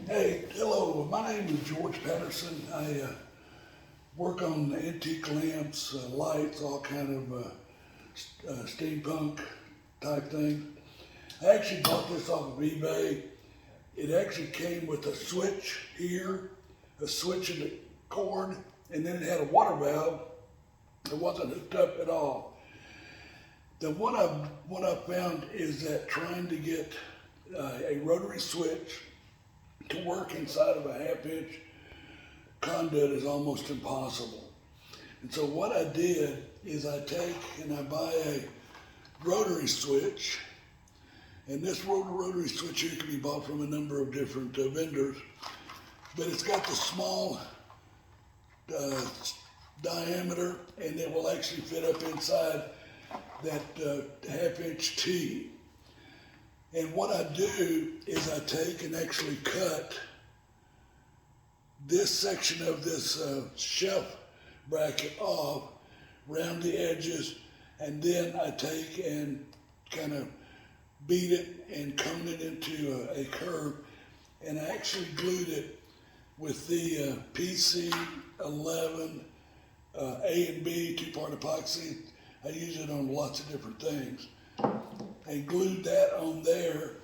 Hey, hello, my name is George Patterson. I work on antique lamps, lights, all kind of steampunk type thing. I actually bought this off of eBay. It actually came with a switch here, a switch in the cord, and then it had a water valve that wasn't hooked up at all. Then what I found is that trying to get a rotary switch to work inside of a 1/2 inch conduit is almost impossible. And so what I did is I take and I buy a rotary switch, and this rotary switch here can be bought from a number of different vendors, but it's got the small diameter, and it will actually fit up inside that 1/2 inch T. And what I do is I take and actually cut this section of this shelf bracket off around the edges, and then I take and kind of beat it and cone it into a curve, and I actually glued it with the PC11 A and B 2-part epoxy. I use it on lots of different things. I glued that on there,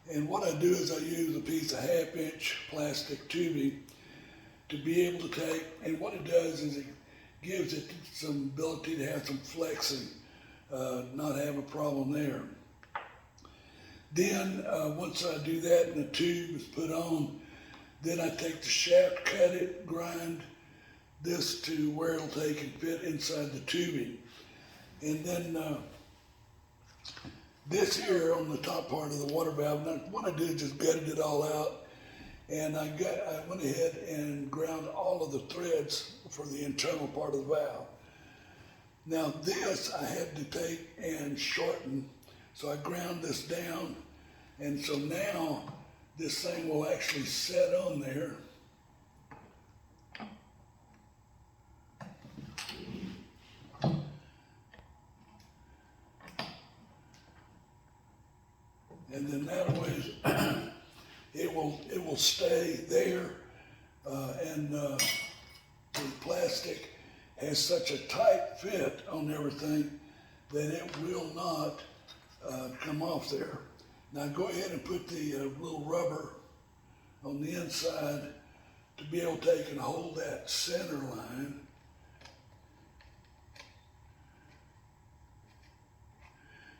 and what I do is I use a piece of 1/2 inch plastic tubing to be able to take, and what it does is it gives it some ability to have some flexing, not have a problem there. Then once I do that and the tube is put on, then I take the shaft, cut it, grind this to where it'll take and fit inside the tubing. And then this here on the top part of the water valve, now what I did is just gutted it all out, and I went ahead and ground all of the threads for the internal part of the valve. Now this I had to take and shorten, so I ground this down, and so now this thing will actually set on there. And then that way it will stay there, and the plastic has such a tight fit on everything that it will not come off there. Now go ahead and put the little rubber on the inside to be able to take and hold that center line.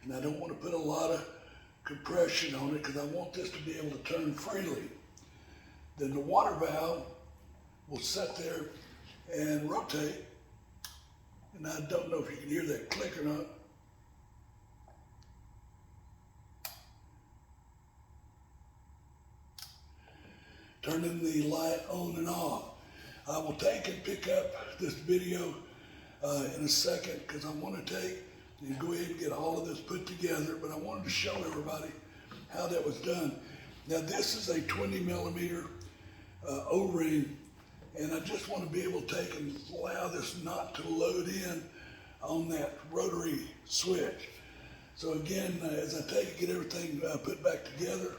And I don't want to put a lot of compression on it because I want this to be able to turn freely. Then the water valve will sit there and rotate, and I don't know if you can hear that click or not. Turning the light on and off. I will take and pick up this video in a second because I want to take and go ahead and get all of this put together, but I wanted to show everybody how that was done. Now this is a 20mm O-ring, and I just want to be able to take and allow this knot to load in on that rotary switch. So again, as I take and get everything put back together,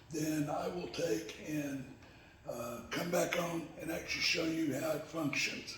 then I will take and come back on and actually show you how it functions.